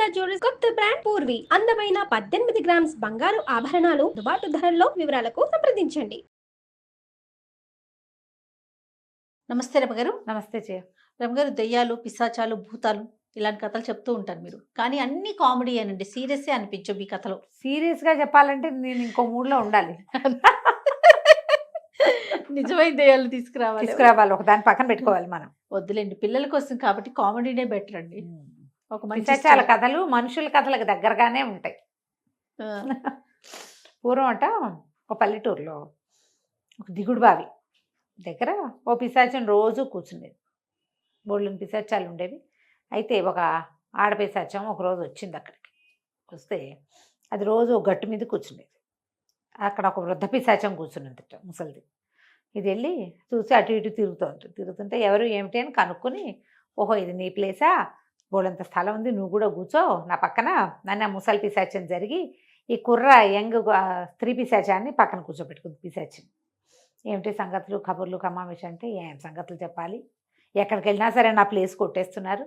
Sudha jewellers కొత్త brand Purvi అందమైన 18 grams బంగారు ఆభరణాలు దుబాటు ధరల్లో వివరాలకు సంప్రదించండి. నమస్తే రమగారు. నమస్తే చేయ. రమగారు, దెయ్యాలు, పిశాచాలు, భూతాలు ఇలాంటి కథలు చెప్తూ ఉంటారు మీరు. కానీ అన్ని కామెడీ అనండి, సీరియస్సే అనిపించవు మీ కథలో. సీరియస్గా చెప్పాలంటే నేను ఇంకో మూడ్లో ఉండాలి. నిజమైన దెయ్యాలు తీసుకురావాలి, ఒక దాని పక్కన పెట్టుకోవాలి మనం. వద్దులేండి, పిల్లల కోసం కాబట్టి కామెడీనే బెటర్ అండి. ఒక మంచి పిశాచాల కథలు మనుషుల కథలకు దగ్గరగానే ఉంటాయి. పూర్వం అట ఒక పల్లెటూరులో ఒక దిగుడు బావి దగ్గర ఓ పిశాచం రోజు కూర్చుండేది. బోళ్ళని పిశాచాలు ఉండేవి. అయితే ఒక ఆడపిశాచం ఒకరోజు వచ్చింది అక్కడికి. వస్తే అది రోజు ఒక గట్టు మీద కూర్చుండేది. అక్కడ ఒక వృద్ధ పిశాచం కూర్చున్నది ముసలిది. ఇది వెళ్ళి చూసి అటు ఇటు తిరుగుతుంటే ఎవరు ఏమిటి అని కనుక్కొని, ఓహో ఇది నీ ప్లేసా, బోళ్ళంత స్థలం ఉంది, నువ్వు కూడా కూర్చో నా పక్కన, నన్ను ఆ ముసలి పిశాచం జరిగి ఈ కుర్ర యంగ్ స్త్రీ పిశాచాన్ని పక్కన కూర్చోబెట్టుకుంది. పిశాచం ఏమిటి సంగతులు, కబుర్లు, కమామిషి అంటే ఏం సంగతులు చెప్పాలి, ఎక్కడికి వెళ్ళినా సరే నా ప్లేస్ కొట్టేస్తున్నారు.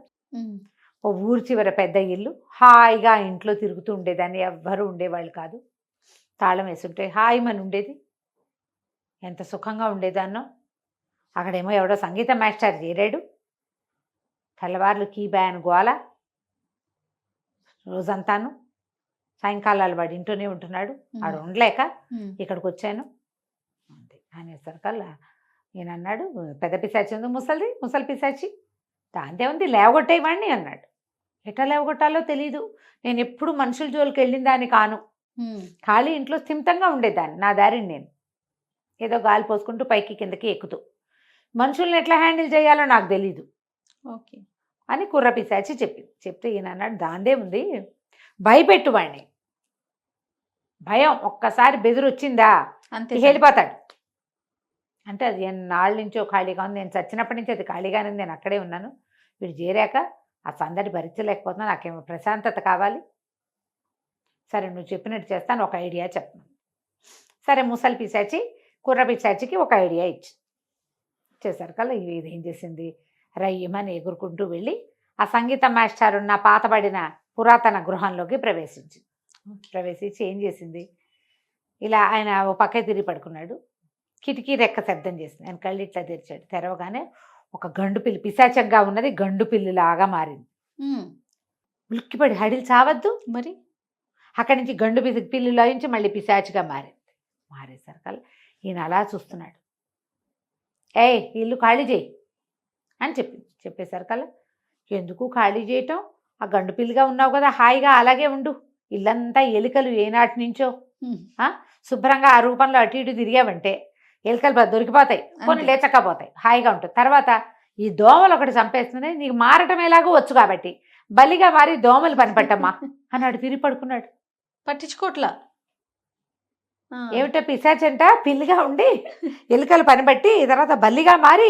ఓ ఊరు చివర పెద్ద ఇల్లు, హాయిగా ఇంట్లో తిరుగుతూ ఉండేదాన్ని, ఎవ్వరూ ఉండేవాళ్ళు కాదు. తాళం వేసుంటే హాయిమని ఉండేది, ఎంత సుఖంగా ఉండేదాన్నో. అక్కడేమో ఎవడో సంగీత మాస్టర్ చేరాడు. తెల్లవార్లు కీ బ్యాన్ గోల రోజంతాను. సాయంకాలాలు వాడు ఇంట్లోనే ఉంటున్నాడు. ఆడు ఉండలేక ఇక్కడికి వచ్చాను అంతే అనేసరికల్లా నేను అన్నాడు, పెద్ద పిశాచి ఉంది ముసలి పిశాచి, దాంతే ఉంది లేవగొట్టేవాడిని అన్నాడు. ఎట్లా లేవగొట్టాలో తెలీదు, నేను ఎప్పుడు మనుషుల జోలికి వెళ్ళిన దాన్ని కాను, ఖాళీ ఇంట్లో స్థిమితంగా ఉండేదాన్ని, నా దారిని నేను ఏదో గాలి పోసుకుంటూ పైకి కిందకి ఎక్కుతూ, మనుషుల్ని ఎట్లా హ్యాండిల్ చేయాలో నాకు తెలీదు ఓకే అని కుర్ర పిశాచి చెప్తే ఈయన అన్నాడు, దాందే ఉంది భయపెట్టువాడిని, భయం ఒక్కసారి బెదిరొచ్చిందా అంతే వెళ్ళిపోతాడు. అంటే అది ఎన్నాళ్ళ నుంచో ఖాళీగా ఉంది, నేను చచ్చినప్పటి నుంచి అది ఖాళీగానే ఉంది, నేను అక్కడే ఉన్నాను, వీడు చేరాక ఆ సందడి భరించలేకపోతున్నా, నాకేమో ప్రశాంతత కావాలి. సరే నువ్వు చెప్పినట్టు చేస్తాను, ఒక ఐడియా చెప్పను. సరే ముసలి పిశాచి కుర్ర పిశాచికి ఒక ఐడియా ఇచ్చేసరికి ఇది ఏం చేసింది, రయ్యమని ఎగురుకుంటూ వెళ్ళి ఆ సంగీత మాస్టర్ ఉన్న పాతబడిన పురాతన గృహంలోకి ప్రవేశించి ఏం చేసింది, ఇలా ఆయన ఓ పక్క తిరిగి పడుకున్నాడు. కిటికీ రెక్క శబ్దం చేసింది. ఆయన కళ్ళు ఇట్లా తెరిచాడు. తెరవగానే ఒక గండు పిల్లి, పిశాచంగా ఉన్నది గండు పిల్లిలాగా మారింది. ఉలిక్కిపడి హడిలు చావద్దు మరి, అక్కడి నుంచి గండు పిల్లిలో నుంచి మళ్ళీ పిశాచిగా మారేసరికల్లా ఈయన అలా చూస్తున్నాడు. ఏయ్ ఇల్లు ఖాళీ చేయి అని చెప్పేసరికల్లా, ఎందుకు ఖాళీ చేయటం, ఆ గండు పిల్లిగా ఉన్నావు కదా, హాయిగా అలాగే ఉండు, ఇల్లంతా ఎలుకలు ఏనాటి నుంచో శుభ్రంగా ఆ రూపంలో అటు ఇటు తిరిగావంటే ఎలుకలు దొరికిపోతాయి, కొన్ని లేచకపోతాయి, హాయిగా ఉంటుంది. తర్వాత ఈ దోమలు ఒకటి చంపేస్తుంది, నీకు మారటం ఎలాగో వచ్చు కాబట్టి బలిగా మారి దోమలు పనిపట్టమ్మా అన్నాడు. తిరిగి పడుకున్నాడు. పట్టించుకోట్లా. ఏమిటో పిశాచంట పిల్లిగా ఉండి ఎలుకలు పనిబట్టి తర్వాత బల్లిగా మారి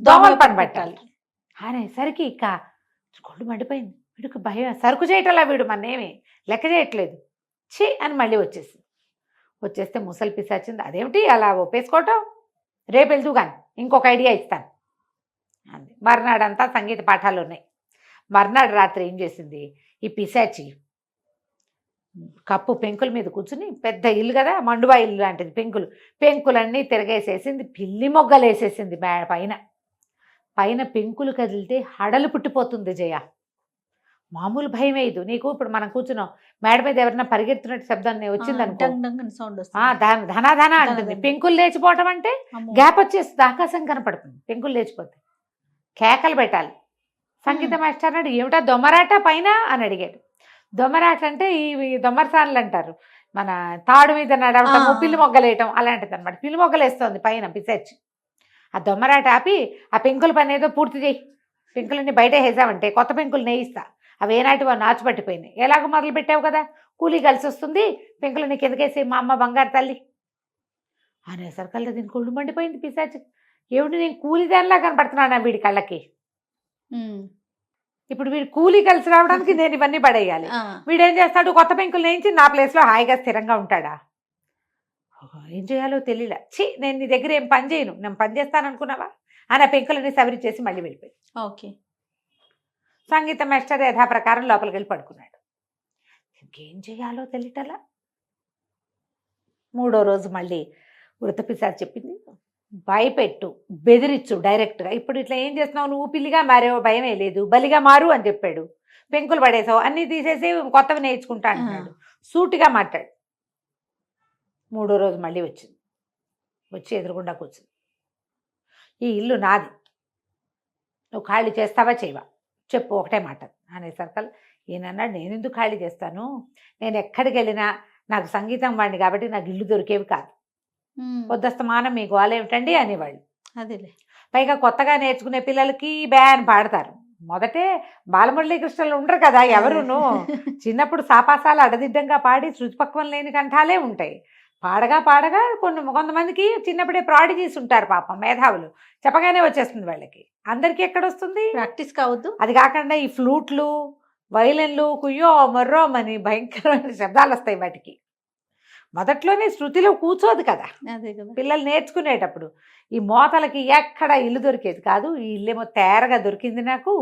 దోమలు పనిపట్టాలి అనేసరికి ఇక కొళ్ళు మండిపోయింది. వీడికి భయం, సరుకు చేయటంలా వీడు మన్నేమి లెక్క చేయట్లేదు, ఛీ అని మళ్ళీ వచ్చేస్తే ముసలి పిశాచింది. అదేమిటి అలా ఒప్పేసుకోవటం, రేపు వెళ్తూ కానీ ఇంకొక ఐడియా ఇస్తాను అంది. మర్నాడంతా సంగీత పాఠాలు ఉన్నాయి. మర్నాడు రాత్రి ఏం చేసింది, ఈ పిశాచి కప్పు పెంకుల మీద కూర్చుని, పెద్ద ఇల్లు కదా, మండువా ఇల్లు లాంటిది, పెంకులన్నీ తిరగేసేసింది, పిల్లి మొగ్గలు వేసేసింది పైన పెంకులు కదిలితే హడలు పుట్టిపోతుంది జయ. మామూలు భయం వేయదు నీకు. ఇప్పుడు మనం కూర్చున్నాం, మేడ మీద ఎవరైనా పరిగెత్తున్నట్టు శబ్దం వచ్చింది అనుకో, ధనాధన అంటుంది. పెంకులు లేచిపోవటం అంటే గ్యాప్ వచ్చేస్తుంది, ఆకాశం కనపడుతుంది, పెంకులు లేచిపోతాయి, కేకలు పెట్టాలి. సంగీత మాస్టర్ అన్నాడు, ఏమిటా దొమ్మరాట పైన అని అడిగాడు. దొమ్మరాట అంటే ఈ దొమ్మరసాన్లు అంటారు, మన తాడు మీద నడవటం, పిల్లి మొగ్గలేయటం అలాంటిది అనమాట. పిల్లి మొగ్గలు వేస్తుంది పైన పిశాచి. ఆ దొమ్మరాట ఆపి ఆ పెంకుల పని ఏదో పూర్తి చేయి, పెంకులన్నీ బయట వేసామంటే కొత్త పెంకులు నేయిస్తా, అవి ఏనాటి నాచు పట్టిపోయినాయి, ఎలాగో మొదలు పెట్టావు కదా, కూలీ కలిసి వస్తుంది, పెంకులని కిందకేసి మా అమ్మ బంగారు తల్లి అనేసరికల్లా దీనికి ఒళ్ళు మండిపోయింది పిశాచి. ఏమిటి నేను కూలీదానిలా కనపడుతున్నాను వీడి కళ్ళకి, ఇప్పుడు వీడు కూలీ కలిసి రావడానికి నేను ఇవన్నీ పడేయాలి, వీడేం చేస్తాడు, కొత్త పెంకులు నేయించి నా ప్లేస్లో హాయిగా స్థిరంగా ఉంటాడా, ఏం చేయాలో తెలియలే. నేను నీ దగ్గర ఏం పని చేయను, నేను పని చేస్తాను అనుకున్నావా అని ఆ పెంకులన్నీ సవరించేసి మళ్ళీ వెళ్ళిపోయి ఓకే సంగీత మాస్టర్ యథాప్రకారం లోపలికి వెళ్ళి పడుకున్నాడు. ఇంకేం చేయాలో తెలియటలా. మూడో రోజు మళ్ళీ వృత్తపిశాచి చెప్పింది, భయపెట్టు, బెదిరించు డైరెక్ట్గా. ఇప్పుడు ఇట్లా ఏం చేస్తున్నావు నువ్వు, పిల్లిగా మారేవో భయమే లేదు, బలిగా మారు అని చెప్పాడు. పెంకులు పడేసావు, అన్నీ తీసేసి కొత్తవి నేర్చుకుంటా అంటున్నాడు. సూటిగా మాట్లాడు. మూడో రోజు మళ్ళీ వచ్చింది, వచ్చి ఎదురుగుండా కూర్చుంది. ఈ ఇల్లు నాది, నువ్వు ఖాళీ చేస్తావా చేయవా చెప్పు, ఒకటే మాట అనేసరికి ఈయనన్నాడు, నేను ఎందుకు ఖాళీ చేస్తాను, నేను ఎక్కడికి వెళ్ళినా నాకు సంగీతం వాడిని కాబట్టి నాకు ఇల్లు దొరికేవి కాదు, పొద్దుస్తమానం మీ గోల ఏమిటండి అనేవాళ్ళు. అదేలే. పైగా కొత్తగా నేర్చుకునే పిల్లలకి బ్యాన్ పాడతారు. మొదటే బాలమురళీకృష్ణలు ఉండరు కదా ఎవరును. చిన్నప్పుడు సాపాసాలు అడదిడ్డంగా పాడి శృతిపక్వం లేని కంఠాలే ఉంటాయి. పాడగా పాడగా కొంతమందికి చిన్నప్పుడే ప్రాడిజీస్ ఉంటారు పాపం, మేధావులు, చెప్పగానే వచ్చేస్తుంది వాళ్ళకి. అందరికీ ఎక్కడొస్తుంది, ప్రాక్టీస్ కావద్దు. అది కాకుండా ఈ ఫ్లూట్లు, వైలన్లు, కుయ్యో మొర్రో అని భయంకరమైన శబ్దాలు వస్తాయి వాటికి. మొదట్లోనే శృతిలో కూర్చోదు కదా అదే కదా పిల్లలు నేర్చుకునేటప్పుడు. ఈ మోతలకి ఎక్కడ ఇల్లు దొరికేది కాదు. ఈ ఇల్లేమో తేరగా దొరికింది నాకు,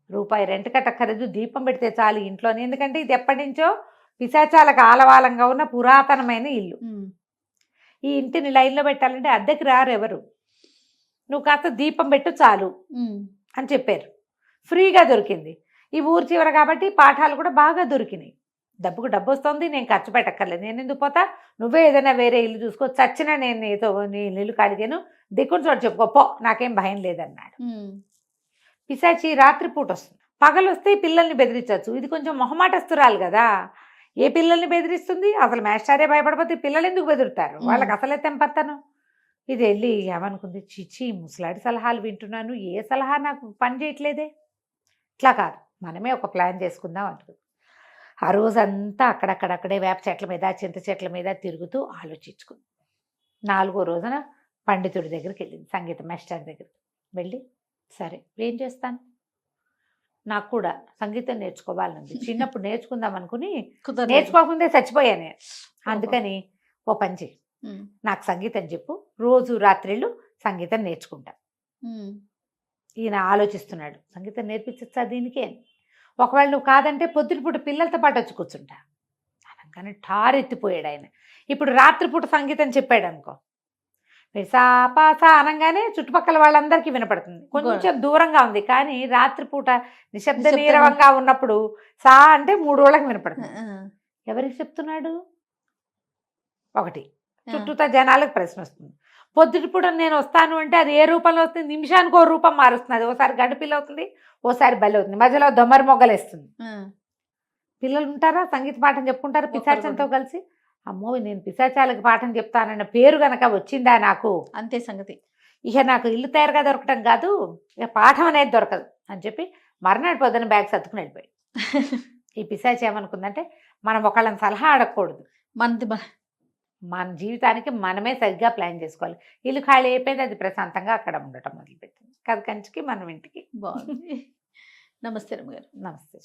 రూపాయి రెంట్ కట్టక్కర్లేదు, దీపం పెడితే చాలు ఇంట్లోనే. ఎందుకంటే ఇది ఎప్పటి నుంచో పిశాచాలకు ఆలవాలంగా ఉన్న పురాతనమైన ఇల్లు. ఈ ఇంటిని లైన్లో పెట్టాలంటే అద్దెకి రారు ఎవరు, నువ్వు కాస్త దీపం పెట్టు చాలు అని చెప్పారు. ఫ్రీగా దొరికింది. ఈ ఊరు చివర కాబట్టి పాఠాలు కూడా బాగా దొరికినాయి. డబ్బుకు డబ్బు వస్తుంది, నేను ఖర్చు పెట్టక్కర్లేదు. నేను ఎందుకు పోతా, నువ్వే ఏదైనా వేరే ఇల్లు చూసుకో, చచ్చినా నేను నీతో నీ ఇల్లు కాడిగాను, దిక్కుని చోటు చెప్పుకో పో, నాకేం భయం లేదన్నాడు. పిశాచి రాత్రిపూట వస్తుంది, పగలు వస్తే పిల్లల్ని బెదిరించవచ్చు. ఇది కొంచెం మొహమాటస్తురాలు కదా, ఏ పిల్లల్ని బెదిరిస్తుంది, అసలు మేస్టారే భయపడపోతే పిల్లలు ఎందుకు బెదురుతారు, వాళ్ళకి అసలే తెంపడతాను. ఇది వెళ్ళి ఏమనుకుంది, చిచి ముసలాడి సలహాలు వింటున్నాను, ఏ సలహా నాకు పని చేయట్లేదే. ఇట్లా కాదు, మనమే ఒక ప్లాన్ చేసుకుందాం అనుకుంది. ఆ రోజంతా అక్కడక్కడక్కడే వేప చెట్ల మీద, చింత చెట్ల మీద తిరుగుతూ ఆలోచించుకుంది. 4వ రోజున పండితుడి దగ్గరికి వెళ్ళింది, సంగీత మాస్టర్ దగ్గరికి వెళ్ళి, సరే ఏం చేస్తాను, నాకు కూడా సంగీతం నేర్చుకోవాలనుంది, చిన్నప్పుడు నేర్చుకుందాం అనుకుని నేర్చుకోకముందే చచ్చిపోయాను, అందుకని ఓ పని చెయ్యి, నాకు సంగీతం చెప్పు, రోజు రాత్రిళ్ళు సంగీతం నేర్చుకుంటా. ఈయన ఆలోచిస్తున్నాడు, సంగీతం నేర్పించచ్చా దీనికే, ఒకవేళ నువ్వు కాదంటే పొద్దునపూట పిల్లలతో పాటు వచ్చి కూర్చుంటా అనగానే ఠారెత్తిపోయాడు ఆయన. ఇప్పుడు రాత్రిపూట సంగీతం చెప్పాడు అనుకో, సాపాసా అనగానే చుట్టుపక్కల వాళ్ళందరికీ వినపడుతుంది, కొంచెం దూరంగా ఉంది, కానీ రాత్రిపూట నిశ్శబ్ద నీరవంగా ఉన్నప్పుడు సా అంటే 3 రోజులకు వినపడుతుంది. ఎవరికి చెప్తున్నాడు, ఒకటి చుట్టూతా జనాలకు ప్రశ్న వస్తుంది. పొద్దుటిపూట నేను వస్తాను అంటే అది ఏ రూపంలో వస్తుంది, నిమిషానికి 1 రూపం మారుస్తుంది. ఓసారి గడ్డపిల్ల అవుతుంది, ఓసారి బలి అవుతుంది, మధ్యలో దొమ్మరి మొగ్గలేస్తుంది. పిల్లలు ఉంటారా సంగీత పాఠం చెప్పుకుంటారు పిశాచంతో కలిసి. అమ్మో నేను పిశాచాలకు పాఠం చెప్తానన్న పేరు గనక వచ్చిందా నాకు, అంతే సంగతి. ఇక నాకు ఇల్లు తయారుగా దొరకటం కాదు, ఇక పాఠం అనేది దొరకదు అని చెప్పి మర్నాడు పొద్దున బ్యాగ్ సర్దుకుని వెళ్ళిపోయి. ఈ పిశాచి ఏమనుకుందంటే, మనం ఒకళ్ళని సలహా అడగకూడదు, మన జీవితానికి మనమే సరిగ్గా ప్లాన్ చేసుకోవాలి. ఇల్లు ఖాళీ అయిపోయింది, అది ప్రశాంతంగా అక్కడ ఉండటం మొదలుపెట్టింది. కథ కంచికి మనం ఇంటికి. బాగుంది. నమస్తే రమ్మగారు. నమస్తే.